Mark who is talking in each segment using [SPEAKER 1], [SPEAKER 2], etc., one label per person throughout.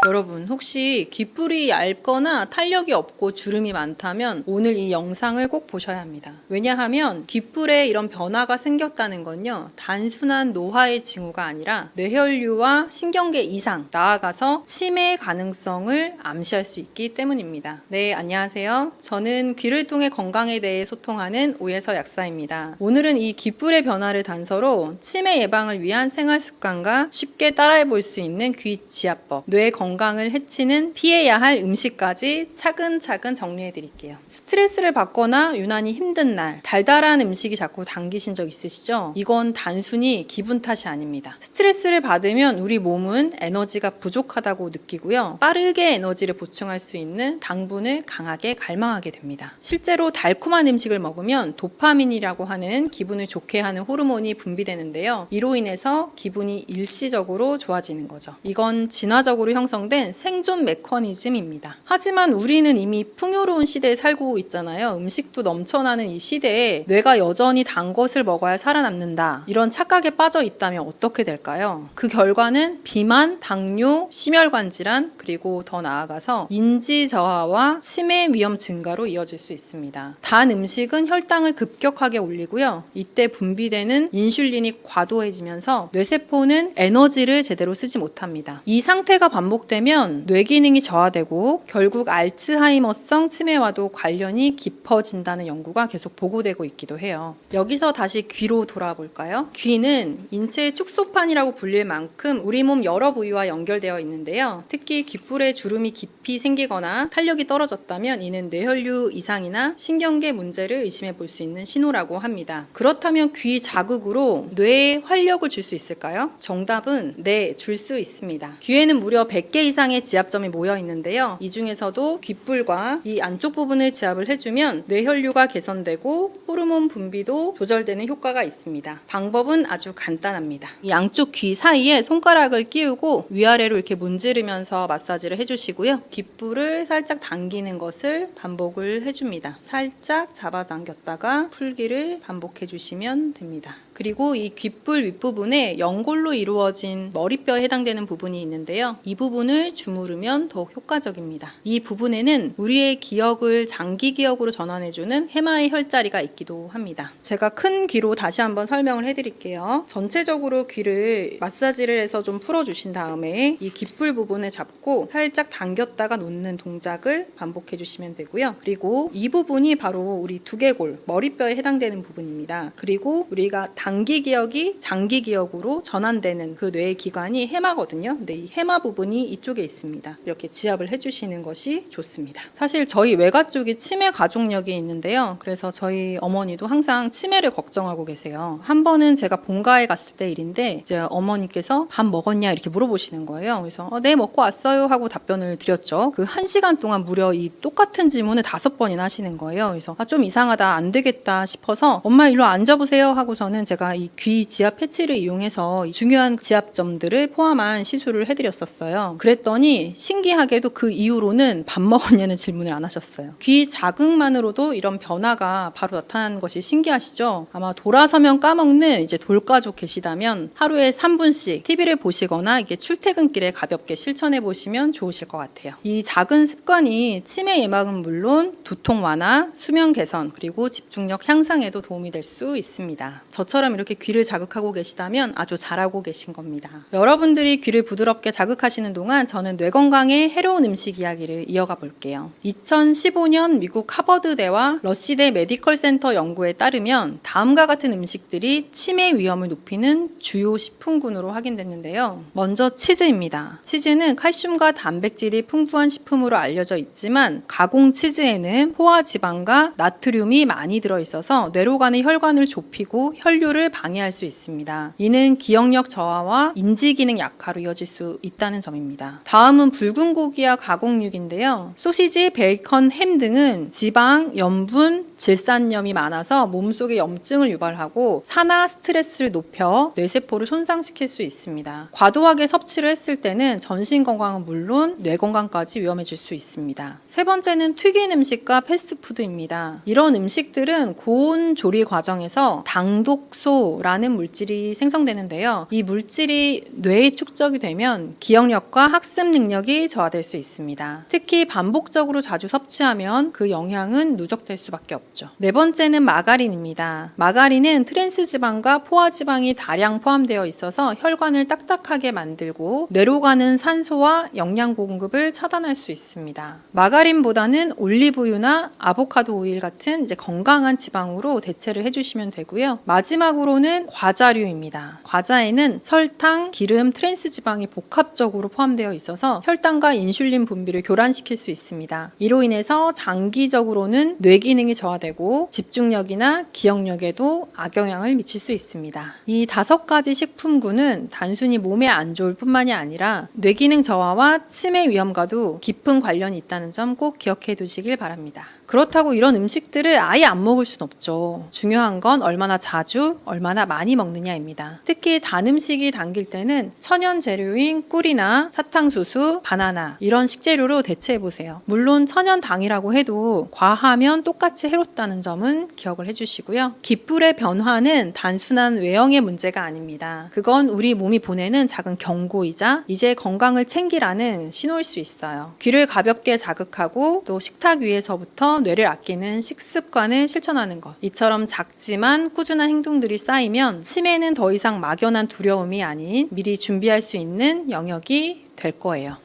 [SPEAKER 1] 여러분 혹시 귓불이 얇거나 탄력이 없고 주름이 많다면 오늘 이 영상을 꼭 보셔야 합니다. 왜냐하면 귓불에 이런 변화가 생겼다는 건요, 단순한 노화의 징후가 아니라 뇌혈류와 신경계 이상, 나아가서 치매 가능성을 암시할 수 있기 때문입니다. 네, 안녕하세요. 저는 귀를 통해 건강에 대해 소통하는 오예서 약사입니다. 오늘은 이 귓불의 변화를 단서로 치매 예방을 위한 생활 습관과 쉽게 따라해 볼 수 있는 귀 지압법, 뇌 건강을 해치는 피해야 할 음식까지 차근차근 정리해 드릴게요. 스트레스를 받거나 유난히 힘든 날, 달달한 음식이 자꾸 당기신 적 있으시죠? 이건 단순히 기분 탓이 아닙니다. 스트레스를 받으면 우리 몸은 에너지가 부족하다고 느끼고요, 빠르게 에너지를 보충할 수 있는 당분을 강하게 갈망하게 됩니다. 실제로 달콤한 음식을 먹으면 도파민이라고 하는 기분을 좋게 하는 호르몬이 분비되는데요, 이로 인해서 기분이 일시적으로 좋아지는 거죠. 이건 진화적으로 형성된 생존 메커니즘입니다. 하지만 우리는 이미 풍요로운 시대에 살고 있잖아요. 음식도 넘쳐나는 이 시대에 뇌가 여전히 단 것을 먹어야 살아남는다, 이런 착각에 빠져 있다면 어떻게 될까요? 그 결과는 비만, 당뇨, 심혈관 질환, 그리고 더 나아가서 인지 저하와 치매 위험 증가로 이어질 수 있습니다. 단 음식은 혈당을 급격하게 올리고요, 이때 분비되는 인슐린이 과도해지면서 뇌세포는 에너지를 제대로 쓰지 못합니다. 이 상태가 반복되면 뇌 기능이 저하되고 결국 알츠하이머성 치매와도 관련이 깊어진다는 연구가 계속 보고되고 있기도 해요. 여기서 다시 귀로 돌아볼까요? 귀는 인체의 축소판이라고 불릴 만큼 우리 몸 여러 부위와 연결되어 있는데요, 특히 귓불에 주름이 깊이 생기거나 탄력이 떨어졌다면 이는 뇌혈류 이상이나 신경계 문제를 의심해 볼 수 있는 신호라고 합니다. 그렇다면 귀 자극으로 뇌에 활력을 줄 수 있을까요? 정답은 네, 줄 수 있습니다. 귀에는 무려 100개 이상의 지압점이 모여 있는데요, 이 중에서도 귓불과 이 안쪽 부분을 지압을 해주면 뇌혈류가 개선되고 호르몬 분비도 조절되는 효과가 있습니다. 방법은 아주 간단합니다. 이 양쪽 귀 사이에 손가락을 끼우고 위아래로 이렇게 문지르면서 마사지를 해주시고요, 귓불을 살짝 당기는 것을 반복을 해줍니다. 살짝 잡아당겼다가 풀기를 반복해 주시면 됩니다. 그리고 이 귓불 윗부분에 연골로 이루어진 머리뼈에 해당되는 부분이 있는데요, 이 부분을 주무르면 더욱 효과적입니다. 이 부분에는 우리의 기억을 장기 기억으로 전환해주는 해마의 혈자리가 있기도 합니다. 제가 큰 귀로 다시 한번 설명을 해드릴게요. 전체적으로 귀를 마사지를 해서 좀 풀어주신 다음에 이 귓불 부분을 잡고 살짝 당겼다가 놓는 동작을 반복해 주시면 되고요. 그리고 이 부분이 바로 우리 두개골, 머리뼈에 해당되는 부분입니다. 그리고 우리가 단기 기억이 장기 기억으로 전환되는 그 뇌의 기관이 해마거든요. 근데 이 해마 부분이 이쪽에 있습니다. 이렇게 지압을 해주시는 것이 좋습니다. 사실 저희 외가 쪽이 치매 가족력이 있는데요, 그래서 저희 어머니도 항상 치매를 걱정하고 계세요. 한 번은 제가 본가에 갔을 때 일인데 이제 어머니께서 밥 먹었냐 이렇게 물어보시는 거예요. 그래서 네, 먹고 왔어요 하고 답변을 드렸죠. 그 1시간 동안 무려 이 똑같은 질문을 5번이나 하시는 거예요. 그래서 좀 이상하다, 안 되겠다 싶어서 엄마 일로 앉아보세요 하고서는 제가 이 귀 지압 패치를 이용해서 중요한 지압점들을 포함한 시술을 해드렸었어요. 그랬더니 신기하게도 그 이후로는 밥 먹었냐는 질문을 안 하셨어요. 귀 자극만으로도 이런 변화가 바로 나타나는 것이 신기하시죠? 아마 돌아서면 까먹는 이제 돌가족 계시다면 하루에 3분씩 TV를 보시거나 이게 출퇴근길에 가볍게 실천해 보시면 좋으실 것 같아요. 이 작은 습관이 치매 예방은 물론 두통 완화, 수면 개선, 그리고 집중력 향상에도 도움이 될 수 있습니다. 저처럼 이렇게 귀를 자극하고 계시다면 아주 잘하고 계신 겁니다. 여러분들이 귀를 부드럽게 자극하시는 동안 저는 뇌 건강에 해로운 음식 이야기를 이어가 볼게요. 2015년 미국 하버드대와 러시대 메디컬 센터 연구에 따르면 다음과 같은 음식들이 치매 위험을 높이는 주요 식품군으로 확인됐는데요. 먼저 치즈입니다. 치즈는 칼슘과 단백질이 풍부한 식품으로 알려져 있지만 가공 치즈에는 포화지방과 나트륨이 많이 들어있어서 뇌로 가는 혈관을 좁히고 혈류를 방해할 수 있습니다. 이는 기억력 저하와 인지기능 약화로 이어질 수 있다는 점입니다. 다음은 붉은 고기와 가공육인데요. 소시지, 베이컨, 햄 등은 지방, 염분, 질산염이 많아서 몸속에 염증을 유발하고 산화 스트레스를 높여 뇌세포를 손상시킬 수 있습니다. 과도하게 섭취를 했을 때는 전신 건강은 물론 뇌 건강까지 위험해질 수 있습니다. 세 번째는 튀긴 음식과 패스트푸드입니다. 이런 음식들은 고온 조리 과정에서 당독소라는 물질이 생성되는데요. 이 물질이 뇌에 축적이 되면 기억력과 학습 능력이 저하될 수 있습니다. 특히 반복적으로 자주 섭취하면 그 영향은 누적될 수밖에 없죠. 네 번째는 마가린입니다. 마가린은 트랜스 지방과 포화 지방이 다량 포함되어 있어서 혈관을 딱딱하게 만들고 뇌로 가는 산소와 영양 공급을 차단할 수 있습니다. 마가린보다는 올리브유나 아보카도 오일 같은 건강한 지방으로 대체를 해주시면 되고요. 마지막으로는 과자류입니다. 과자에는 설탕, 기름, 트랜스 지방이 복합적으로 포함되어 있어서 혈당과 인슐린 분비를 교란시킬 수 있습니다. 이로 인해서 장기적으로는 뇌 기능이 저하되고 집중력이나 기억력에도 악영향을 미칠 수 있습니다. 이 5가지 식품군은 단순히 몸에 안 좋을 뿐만이 아니라 뇌 기능 저하와 치매 위험과도 깊은 관련이 있다는 점 꼭 기억해 두시길 바랍니다. 그렇다고 이런 음식들을 아예 안 먹을 순 없죠. 중요한 건 얼마나 자주, 얼마나 많이 먹느냐입니다. 특히 단 음식이 당길 때는 천연 재료인 꿀이나 사탕수수, 바나나 이런 식재료로 대체해보세요. 물론 천연 당이라고 해도 과하면 똑같이 해롭다는 점은 기억을 해주시고요. 귓불의 변화는 단순한 외형의 문제가 아닙니다. 그건 우리 몸이 보내는 작은 경고이자 이제 건강을 챙기라는 신호일 수 있어요. 귀를 가볍게 자극하고 또 식탁 위에서부터 뇌를 아끼는 식습관을 실천하는 것. 이처럼 작지만 꾸준한 행동들이 쌓이면 치매는 더 이상 막연한 두려움이 아닌 미리 준비할 수 있는 영역이 될 거예요.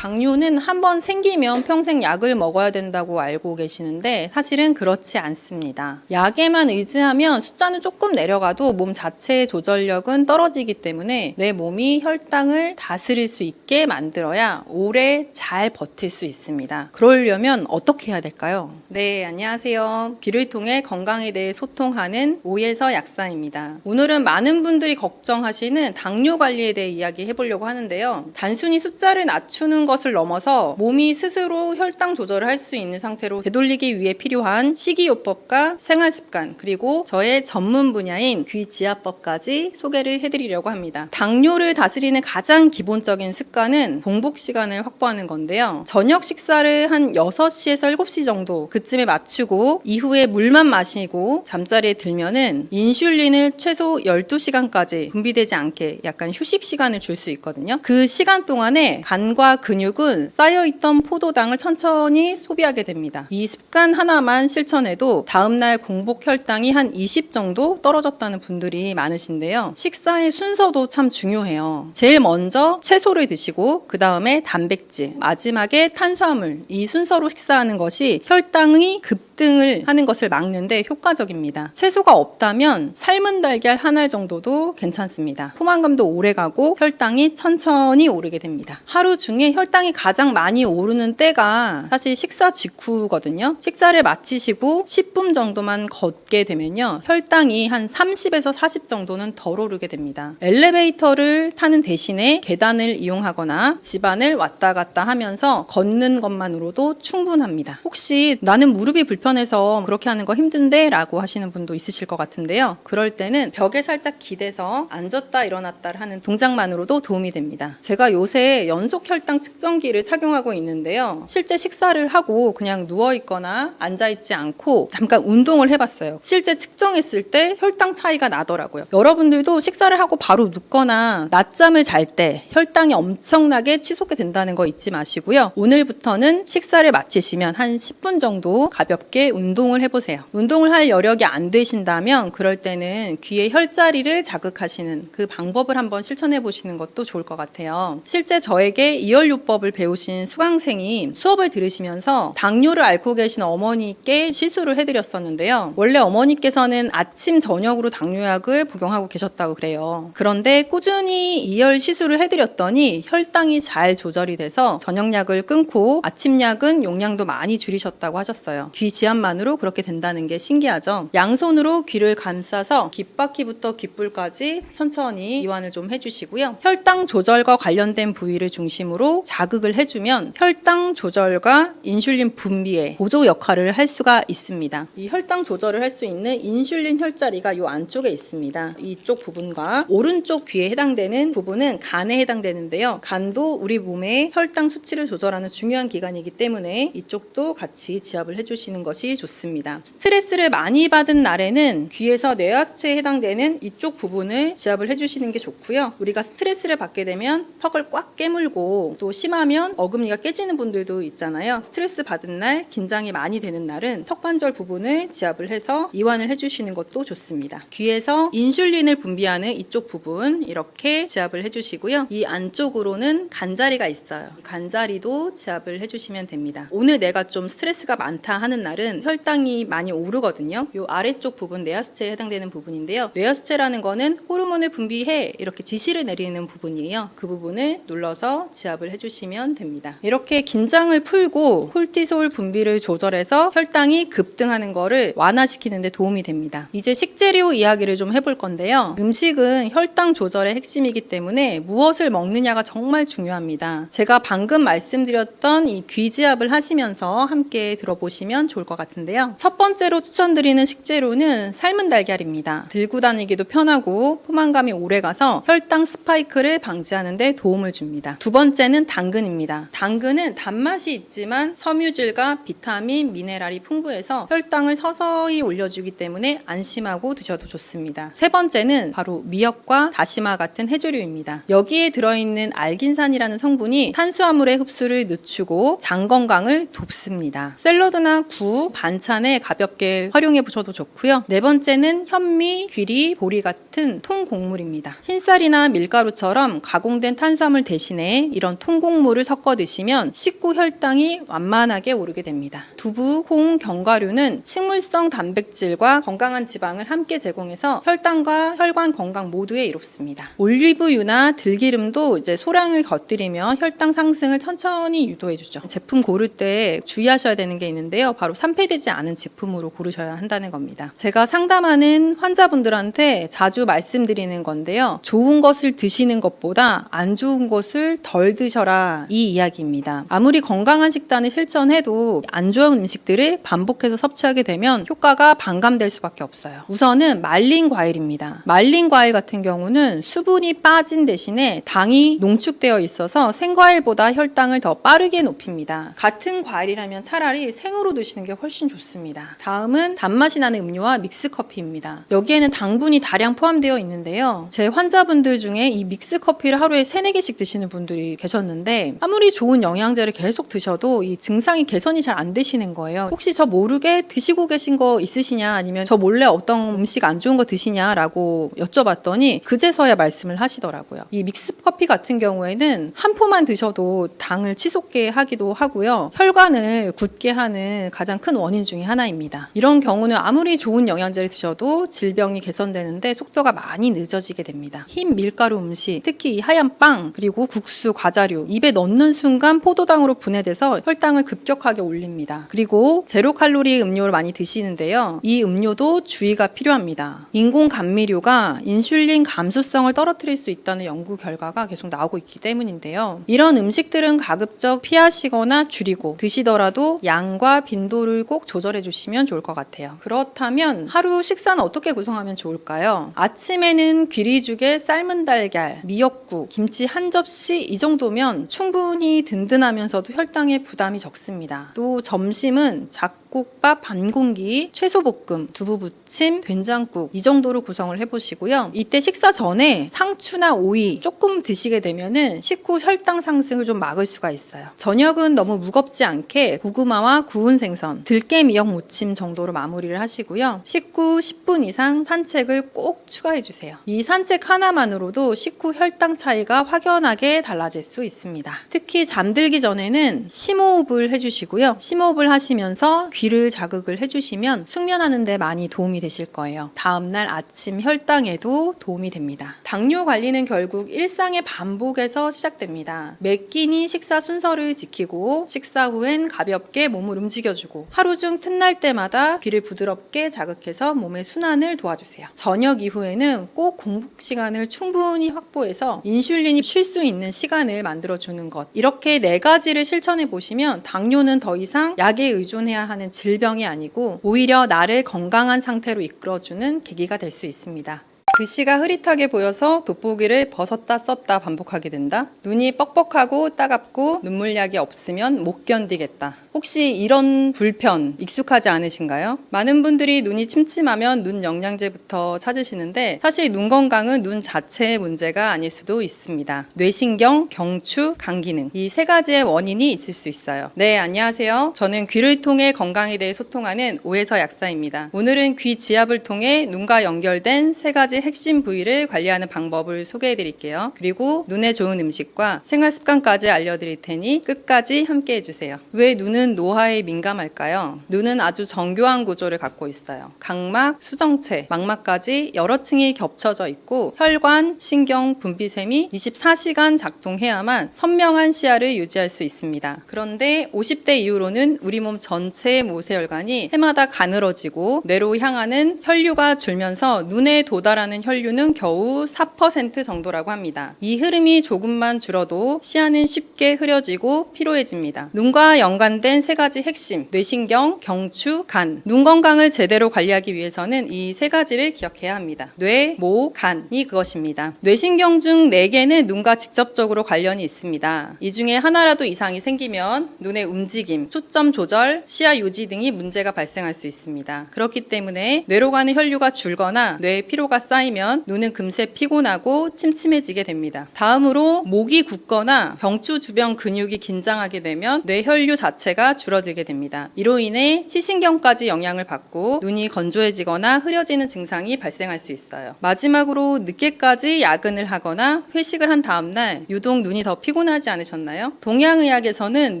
[SPEAKER 1] 당뇨는 한번 생기면 평생 약을 먹어야 된다고 알고 계시는데 사실은 그렇지 않습니다. 약에만 의지하면 숫자는 조금 내려가도 몸 자체의 조절력은 떨어지기 때문에 내 몸이 혈당을 다스릴 수 있게 만들어야 오래 잘 버틸 수 있습니다. 그러려면 어떻게 해야 될까요? 네, 안녕하세요. 귀를 통해 건강에 대해 소통하는 오예서 약사입니다. 오늘은 많은 분들이 걱정하시는 당뇨 관리에 대해 이야기해 보려고 하는데요. 단순히 숫자를 낮추는 것을 넘어서 몸이 스스로 혈당 조절을 할 수 있는 상태로 되돌리기 위해 필요한 식이요법과 생활습관, 그리고 저의 전문 분야인 귀지압법까지 소개를 해드리려고 합니다. 당뇨를 다스리는 가장 기본적인 습관은 공복 시간을 확보하는 건데요. 저녁 식사를 한 6시에서 7시 정도 그쯤에 맞추고 이후에 물만 마시고 잠자리에 들면은 인슐린을 최소 12시간까지 분비되지 않게 약간 휴식 시간을 줄 수 있거든요. 그 시간 동안에 간과 근육은 쌓여있던 포도당을 천천히 소비하게 됩니다. 이 습관 하나만 실천해도 다음날 공복 혈당이 한 20 정도 떨어졌다는 분들이 많으신데요. 식사의 순서도 참 중요해요. 제일 먼저 채소를 드시고 그 다음에 단백질, 마지막에 탄수화물, 이 순서로 식사하는 것이 혈당이 급등을 하는 것을 막는데 효과적입니다. 채소가 없다면 삶은 달걀 한 알 정도도 괜찮습니다. 포만감도 오래가고 혈당이 천천히 오르게 됩니다. 하루 중에 혈당이 가장 많이 오르는 때가 사실 식사 직후거든요. 식사를 마치시고 10분 정도만 걷게 되면요. 혈당이 한 30에서 40 정도는 덜 오르게 됩니다. 엘리베이터를 타는 대신에 계단을 이용하거나 집안을 왔다 갔다 하면서 걷는 것만으로도 충분합니다. 혹시 나는 무릎이 불편해서 그렇게 하는 거 힘든데 라고 하시는 분도 있으실 것 같은데요. 그럴 때는 벽에 살짝 기대서 앉았다 일어났다를 하는 동작만으로도 도움이 됩니다. 제가 요새 연속 혈당 측정기를 착용하고 있는데요. 실제 식사를 하고 그냥 누워있거나 앉아있지 않고 잠깐 운동을 해봤어요. 실제 측정했을 때 혈당 차이가 나더라고요. 여러분들도 식사를 하고 바로 눕거나 낮잠을 잘 때 혈당이 엄청나게 치솟게 된다는 거 잊지 마시고요. 오늘부터는 식사를 마치시면 한 10분 정도 가볍게 운동을 해보세요. 운동을 할 여력이 안 되신다면 그럴 때는 귀의 혈자리를 자극하시는 그 방법을 한번 실천해 보시는 것도 좋을 것 같아요. 실제 저에게 이혈요법을 배우신 수강생이 수업을 들으시면서 당뇨를 앓고 계신 어머니께 시술을 해드렸었는데요. 원래 어머니께서는 아침 저녁으로 당뇨약을 복용하고 계셨다고 그래요. 그런데 꾸준히 이혈 시술을 해드렸더니 혈당이 잘 조절이 돼서 저녁약을 끊고 아침약은 용량도 많이 줄이셨다고 하셨어요. 귀 지압만으로 그렇게 된다는 게 신기하죠. 양손으로 귀를 감싸서 귓바퀴부터 귓불까지 천천히 이완을 좀 해주시고요. 혈당 조절과 관련된 부위를 중심으로 자극을 해주면 혈당 조절과 인슐린 분비의 보조 역할을 할 수가 있습니다. 이 혈당 조절을 할 수 있는 인슐린 혈자리가 이 안쪽에 있습니다. 이쪽 부분과 오른쪽 귀에 해당되는 부분은 간에 해당되는데요. 간도 우리 몸의 혈당 수치를 조절하는 중요한 기관이기 때문에 이쪽도 같이 지압을 해주시는 것이 좋습니다. 스트레스를 많이 받은 날에는 귀에서 뇌하수체에 해당되는 이쪽 부분을 지압을 해주시는 게 좋고요. 우리가 스트레스를 받게 되면 턱을 꽉 깨물고 또 심하면 어금니가 깨지는 분들도 있잖아요. 스트레스 받은 날, 긴장이 많이 되는 날은 턱관절 부분을 지압을 해서 이완을 해주시는 것도 좋습니다. 귀에서 인슐린을 분비하는 이쪽 부분 이렇게 지압을 해주시고요. 이 안쪽으로는 간자리가 있어요. 간자리도 지압을 해주시면 됩니다. 오늘 내가 좀 스트레스가 많다 하는 날은 혈당이 많이 오르거든요. 이 아래쪽 부분 뇌하수체에 해당되는 부분인데요. 뇌하수체라는 거는 호르몬을 분비해 이렇게 지시를 내리는 부분이에요. 그 부분을 눌러서 지압을 해주시면 됩니다. 이렇게 긴장을 풀고 콜티솔 분비를 조절해서 혈당이 급등하는 거를 완화시키는 데 도움이 됩니다. 이제 식재료 이야기를 좀 해볼 건데요. 음식은 혈당 조절의 핵심이기 때문에 무엇을 먹느냐가 정말 중요합니다. 제가 방금 말씀드렸던 이 귀지압을 하시면서 함께 들어보시면 좋을 것 같은데요. 첫 번째로 추천드리는 식재료는 삶은 달걀입니다. 들고 다니기도 편하고 포만감이 오래가서 혈당 스파이크를 방지하는 데 도움을 줍니다. 두 번째는 당근입니다. 당근은 단맛이 있지만 섬유질과 비타민, 미네랄이 풍부해서 혈당을 서서히 올려주기 때문에 안심하고 드셔도 좋습니다. 세 번째는 바로 미역과 다시마 같은 해조류입니다. 여기에 들어있는 알긴산이라는 성분이 탄수화물의 흡수를 늦추고 장 건강을 돕습니다. 샐러드나 국, 반찬에 가볍게 활용해 보셔도 좋고요. 네 번째는 현미, 귀리, 보리 같은 통곡물입니다. 흰쌀이나 밀가루처럼 가공된 탄수화물 대신에 이런 통곡물을 섞어 드시면 식후 혈당이 완만하게 오르게 됩니다. 두부, 콩, 견과류는 식물성 단백질과 건강한 지방을 함께 제공해서 혈당과 혈관 건강 모두에 이롭습니다. 올리브유나 들기름도 이제 소량을 곁들이며 혈당 상승을 천천히 유도해주죠. 제품 고를 때 주의하셔야 되는 게 있는데요. 바로 산패되지 않은 제품으로 고르셔야 한다는 겁니다. 제가 상담하는 환자분들한테 자주 말씀드리는 건데요. 좋은 것을 드시는 것보다 안 좋은 것을 덜 드셔라, 이 이야기입니다. 아무리 건강한 식단을 실천해도 안 좋은 음식들을 반복해서 섭취하게 되면 효과가 반감될 수밖에 없어요. 우선은 말린 과일입니다. 말린 과일 같은 경우는 수분이 빠진 대신에 당이 농축되어 있어서 생과일보다 혈당을 더 빠르게 높입니다. 같은 과일이라면 차라리 생으로 드시는 게 훨씬 좋습니다. 다음은 단맛이 나는 음료와 믹스커피입니다. 여기에는 당분이 다량 포함되어 있는데요. 제 환자분들 중에 이 믹스커피를 하루에 3-4개씩 드시는 분들이 계셨는데 아무리 좋은 영양제를 계속 드셔도 이 증상이 개선이 잘 안 되시는 거예요. 혹시 저 모르게 드시고 계신 거 있으시냐, 아니면 저 몰래 어떤 음식 안 좋은 거 드시냐라고 여쭤봤더니 그제서야 말씀을 하시더라고요. 이 믹스커피 같은 경우에는 한 포만 드셔도 당을 치솟게 하기도 하고요. 혈관을 굳게 하는 가장 큰 원인 중에 하나입니다. 이런 경우는 아무리 좋은 영양제를 드셔도 질병이 개선되는데 속도가 많이 늦어지게 됩니다. 흰 밀가루 음식, 특히 이 하얀 빵, 그리고 국수, 과자류, 입에 넣는 순간 포도당으로 분해돼서 혈당을 급격하게 올립니다. 그리고 제로 칼로리 음료를 많이 드시는데요. 이 음료도 주의가 필요합니다. 인공 감미료가 인슐린 감수성을 떨어뜨릴 수 있다는 연구 결과가 계속 나오고 있기 때문인데요. 이런 음식들은 가급적 피하시거나 줄이고 드시더라도 양과 빈도를 꼭 조절해 주시면 좋을 것 같아요. 그렇다면 하루 식사는 어떻게 구성하면 좋을까요? 아침에는 귀리죽에 삶은 달걀, 미역국, 김치 한 접시 이 정도면 충분히 든든하면서도 혈당에 부담이 적습니다. 또 점심은 잡곡밥 반 공기, 채소볶음, 두부부침, 된장국 이 정도로 구성을 해보시고요. 이때 식사 전에 상추나 오이 조금 드시게 되면은 식후 혈당 상승을 좀 막을 수가 있어요. 저녁은 너무 무겁지 않게 고구마와 구운 생선, 들깨 미역 무침 정도로 마무리를 하시고요. 식후 10분 이상 산책을 꼭 추가해주세요. 이 산책 하나만으로도 식후 혈당 차이가 확연하게 달라질 수 있습니다. 특히 잠들기 전에는 심호흡을 해주시고요. 심호흡을 하시면서 귀 귀를 자극을 해주시면 숙면하는 데 많이 도움이 되실 거예요. 다음날 아침 혈당에도 도움이 됩니다. 당뇨 관리는 결국 일상의 반복에서 시작됩니다. 매 끼니 식사 순서를 지키고 식사 후엔 가볍게 몸을 움직여주고 하루 중 틈날 때마다 귀를 부드럽게 자극해서 몸의 순환을 도와주세요. 저녁 이후에는 꼭 공복 시간을 충분히 확보해서 인슐린이 쉴 수 있는 시간을 만들어주는 것. 이렇게 4가지를 실천해 보시면 당뇨는 더 이상 약에 의존해야 하는 질병이 아니고 오히려 나를 건강한 상태로 이끌어주는 계기가 될 수 있습니다. 글씨가 흐릿하게 보여서 돋보기를 벗었다 썼다 반복하게 된다. 눈이 뻑뻑하고 따갑고 눈물약이 없으면 못 견디겠다. 혹시 이런 불편 익숙하지 않으신가요? 많은 분들이 눈이 침침하면 눈 영양제부터 찾으시는데 사실 눈 건강은 눈 자체의 문제가 아닐 수도 있습니다. 뇌신경, 경추, 간 기능 이 3가지의 원인이 있을 수 있어요. 네, 안녕하세요. 저는 귀를 통해 건강에 대해 소통하는 오혜서 약사입니다. 오늘은 귀 지압을 통해 눈과 연결된 3가지 핵심 부위를 관리하는 방법을 소개해 드릴게요. 그리고 눈에 좋은 음식과 생활 습관까지 알려드릴 테니 끝까지 함께 해주세요. 왜 눈은 노화에 민감할까요? 눈은 아주 정교한 구조를 갖고 있어요. 각막, 수정체, 망막까지 여러 층이 겹쳐져 있고 혈관, 신경, 분비샘이 24시간 작동해야만 선명한 시야를 유지할 수 있습니다. 그런데 50대 이후로는 우리 몸 전체의 모세혈관이 해마다 가늘어지고 뇌로 향하는 혈류가 줄면서 눈에 도달하는 혈류는 겨우 4% 정도라고 합니다. 이 흐름이 조금만 줄어도 시야는 쉽게 흐려지고 피로해집니다. 눈과 연관된 3가지 핵심, 뇌신경, 경추, 간. 눈 건강을 제대로 관리하기 위해서는 이 3가지를 기억해야 합니다. 뇌, 모, 간이 그것입니다. 뇌신경 중 4개는 눈과 직접적으로 관련이 있습니다. 이 중에 하나라도 이상이 생기면 눈의 움직임, 초점 조절, 시야 유지 등이 문제가 발생할 수 있습니다. 그렇기 때문에 뇌로 가는 혈류가 줄거나 뇌의 피로가 쌓이면 눈은 금세 피곤하고 침침해지게 됩니다. 다음으로 목이 굳거나 경추 주변 근육이 긴장하게 되면 뇌혈류 자체가 줄어들게 됩니다. 이로 인해 시신경까지 영향을 받고 눈이 건조해지거나 흐려지는 증상이 발생할 수 있어요. 마지막으로 늦게까지 야근을 하거나 회식을 한 다음날 유독 눈이 더 피곤하지 않으셨나요? 동양의학에서는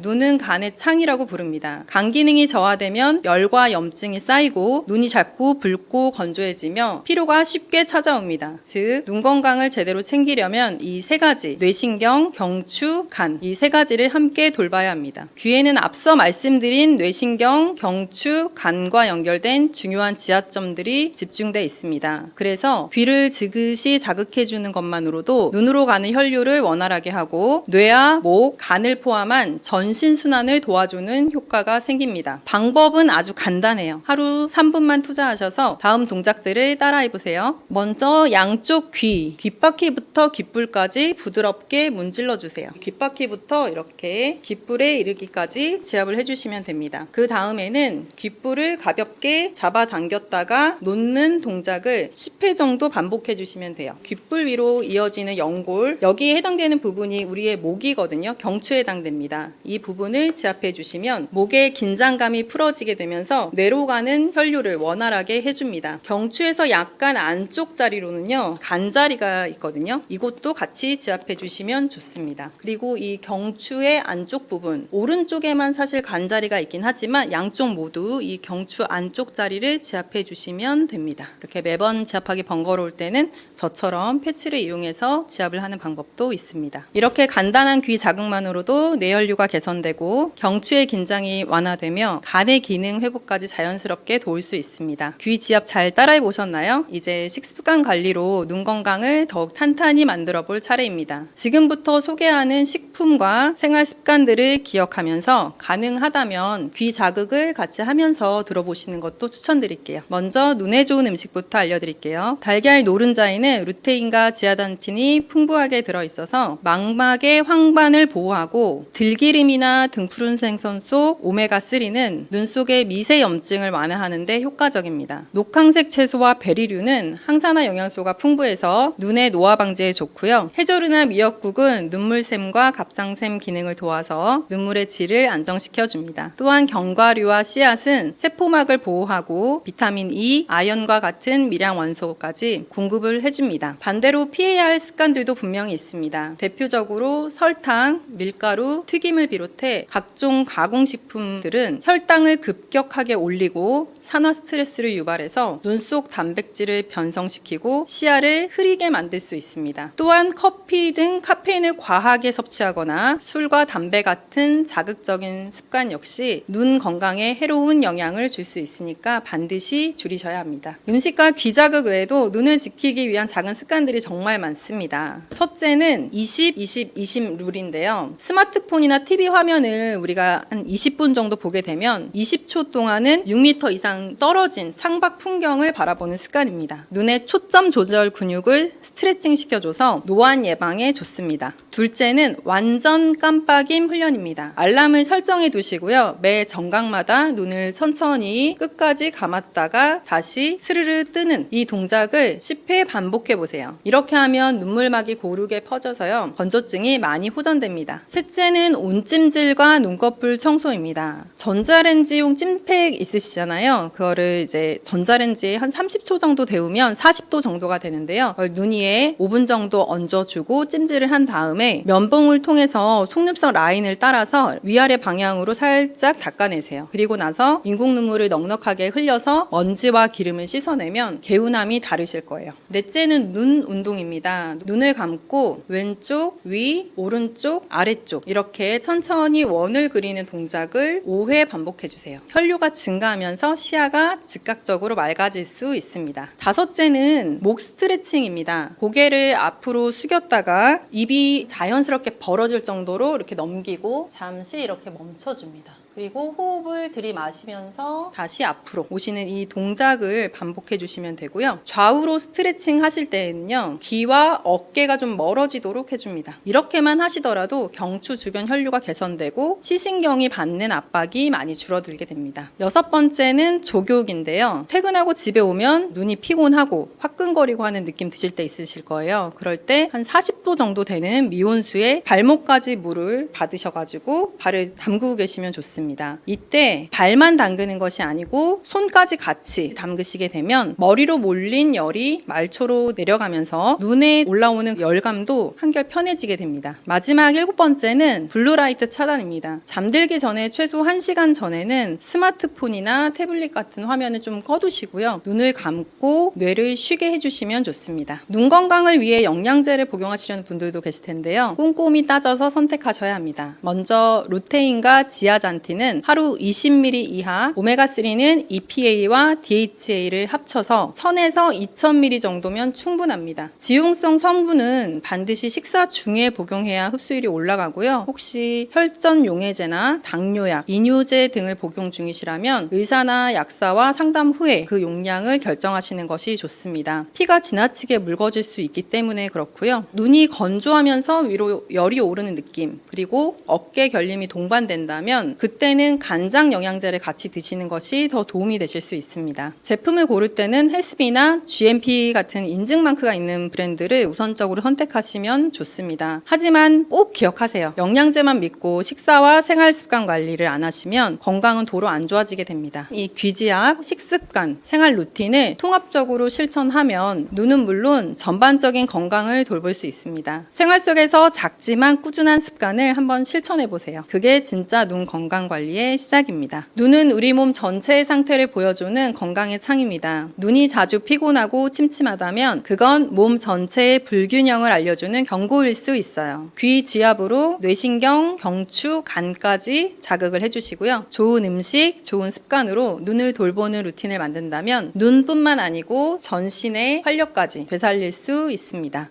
[SPEAKER 1] 눈은 간의 창이라고 부릅니다. 간 기능이 저하되면 열과 염증이 쌓이고 눈이 자꾸 붉고 건조해지며 피로가 쉽게 찾아옵니다. 즉, 눈 건강을 제대로 챙기려면 이 3가지, 뇌신경, 경추, 간, 이 3가지를 함께 돌봐야 합니다. 귀에는 앞서 말씀드린 뇌신경, 경추, 간과 연결된 중요한 지하점들이 집중돼 있습니다. 그래서 귀를 지그시 자극해주는 것만으로도 눈으로 가는 혈류를 원활하게 하고 뇌와 목, 간을 포함한 전신순환을 도와주는 효과가 생깁니다. 방법은 아주 간단해요. 하루 3분만 투자하셔서 다음 동작들을 따라해보세요. 먼저 양쪽 귓바퀴부터 귓불까지 부드럽게 문질러 주세요. 귓바퀴부터 이렇게 귓불에 이르기까지 지압을 해주시면 됩니다. 그 다음에는 귓불을 가볍게 잡아당겼다가 놓는 동작을 10회 정도 반복해 주시면 돼요. 귓불 위로 이어지는 연골, 여기에 해당되는 부분이 우리의 목이거든요. 경추에 해당됩니다. 이 부분을 지압해 주시면 목의 긴장감이 풀어지게 되면서 뇌로 가는 혈류를 원활하게 해줍니다. 경추에서 약간 안쪽 자리로는요, 간자리가 있거든요. 이곳도 같이 지압해 주시면 좋습니다. 그리고 이 경추의 안쪽 부분, 오른쪽에만 사실 간자리가 있긴 하지만 양쪽 모두 이 경추 안쪽 자리를 지압해 주시면 됩니다. 이렇게 매번 지압하기 번거로울 때는 저처럼 패치를 이용해서 지압을 하는 방법도 있습니다. 이렇게 간단한 귀 자극만으로도 뇌혈류가 개선되고 경추의 긴장이 완화되며 간의 기능 회복까지 자연스럽게 도울 수 있습니다. 귀 지압 잘 따라해 보셨나요? 이제 식습관 관리로 눈 건강을 더욱 탄탄히 만들어 볼 차례입니다. 지금부터 소개하는 식품과 생활 습관들을 기억하면서 가능하다면 귀 자극을 같이 하면서 들어보시는 것도 추천드릴게요. 먼저 눈에 좋은 음식부터 알려드릴게요. 달걀 노른자에는 루테인과 지아단틴이 풍부하게 들어있어서 망막의 황반을 보호하고 들기름이나 등푸른 생선 속 오메가3는 눈 속의 미세 염증을 완화하는 데 효과적입니다. 녹황색 채소와 베리류는 항상 항산화 영양소가 풍부해서 눈의 노화 방지에 좋고요. 해조류나 미역국은 눈물샘과 갑상샘 기능을 도와서 눈물의 질을 안정시켜줍니다. 또한 견과류와 씨앗은 세포막을 보호하고 비타민 E, 아연과 같은 미량 원소까지 공급을 해줍니다. 반대로 피해야 할 습관들도 분명히 있습니다. 대표적으로 설탕, 밀가루, 튀김을 비롯해 각종 가공식품들은 혈당을 급격하게 올리고 산화 스트레스를 유발해서 눈 속 단백질을 변성시키고 시야를 흐리게 만들 수 있습니다. 또한 커피 등 카페인을 과하게 섭취하거나 술과 담배 같은 자극적인 습관 역시 눈 건강에 해로운 영향을 줄 수 있으니까 반드시 줄이셔야 합니다. 음식과 귀자극 외에도 눈을 지키기 위한 작은 습관들이 정말 많습니다. 첫째는 20, 20, 20 룰인데요. 스마트폰이나 TV 화면을 우리가 한 20분 정도 보게 되면 20초 동안은 6m 이상 떨어진 창밖 풍경을 바라보는 습관입니다. 눈의 초점 조절 근육을 스트레칭 시켜줘서 노안 예방에 좋습니다. 둘째는 완전 깜빡임 훈련입니다. 알람을 설정해 두시고요. 매 정각마다 눈을 천천히 끝까지 감았다가 다시 스르르 뜨는 이 동작을 10회 반복해 보세요. 이렇게 하면 눈물막이 고르게 퍼져서요. 건조증이 많이 호전됩니다. 셋째는 온찜질과 눈꺼풀 청소입니다. 전자레인지용 찜팩 있으시잖아요. 그거를 이제 전자레인지에 한 30초 정도 데우면 40도 정도가 되는데요. 그걸 눈 위에 5분 정도 얹어주고 찜질을 한 다음에 면봉을 통해서 속눈썹 라인을 따라서 위아래 방향으로 살짝 닦아내세요. 그리고 나서 인공 눈물을 넉넉하게 흘려서 먼지와 기름을 씻어내면 개운함이 다르실 거예요. 넷째는 눈 운동입니다. 눈을 감고 왼쪽, 위, 오른쪽, 아래쪽 이렇게 천천히 원을 그리는 동작을 5회 반복해주세요. 혈류가 증가하면서 시야가 즉각적으로 맑아질 수 있습니다. 다섯째는 목 스트레칭입니다. 고개를 앞으로 숙였다가 입이 자연스럽게 벌어질 정도로 이렇게 넘기고 잠시 이렇게 멈춰줍니다. 그리고 호흡을 들이마시면서 다시 앞으로 오시는 이 동작을 반복해 주시면 되고요. 좌우로 스트레칭 하실 때에는요. 귀와 어깨가 좀 멀어지도록 해줍니다. 이렇게만 하시더라도 경추 주변 혈류가 개선되고 시신경이 받는 압박이 많이 줄어들게 됩니다. 여섯 번째는 족욕인데요. 퇴근하고 집에 오면 눈이 피곤하고 화끈거리고 하는 느낌 드실 때 있으실 거예요. 그럴 때 한 40도 정도 되는 미온수에 발목까지 물을 받으셔가지고 발을 담그고 계시면 좋습니다. 이때 발만 담그는 것이 아니고 손까지 같이 담그시게 되면 머리로 몰린 열이 말초로 내려가면서 눈에 올라오는 열감도 한결 편해지게 됩니다. 마지막 7번째는 블루라이트 차단입니다. 잠들기 전에 최소 1시간 전에는 스마트폰이나 태블릿 같은 화면을 좀 꺼두시고요. 눈을 감고 뇌를 쉬게 해주시면 좋습니다. 눈 건강을 위해 영양제를 복용하시려는 분들도 계실 텐데요. 꼼꼼히 따져서 선택하셔야 합니다. 먼저 루테인과 지아잔틴은 하루 20ml 이하, 오메가3는 EPA와 DHA를 합쳐서 1000에서 2000ml 정도면 충분합니다. 지용성 성분은 반드시 식사 중에 복용해야 흡수율이 올라가고요. 혹시 혈전 용해제나 당뇨약, 이뇨제 등을 복용 중이시라면 의사나 약사와 상담 후에 그 용량을 결정하시는 것이 좋습니다. 피가 지나치게 묽어질 수 있기 때문에 그렇고요. 눈이 건조하면서 위로 열이 오르는 느낌, 그리고 어깨 결림이 동반된다면 그때는 간장 영양제를 같이 드시는 것이 더 도움이 되실 수 있습니다. 제품을 고를 때는 헬스비나 GMP 같은 인증 마크가 있는 브랜드를 우선적으로 선택하시면 좋습니다. 하지만 꼭 기억하세요. 영양제만 믿고 식사와 생활 습관 관리를 안 하시면 건강은 도로 안 좋아지게 됩니다. 이 귀지압, 식습관, 생활 루틴을 통합적으로 실천하면 눈은 물론 전반적인 건강을 돌볼 수 있습니다. 생활 속에서 작지만 꾸준한 습관을 한번 실천해 보세요. 그게 진짜 눈 건강 관리의 시작입니다. 눈은 우리 몸 전체의 상태를 보여주는 건강의 창입니다. 눈이 자주 피곤하고 침침하다면 그건 몸 전체의 불균형을 알려주는 경고일 수 있어요. 귀 지압으로 뇌신경, 경추, 간까지 자극을 해주시고요. 좋은 음식, 좋은 습관으로 눈을 돌보는 루틴을 만든다면 눈뿐만 아니고 전신의 활력까지 되살릴 수 있습니다.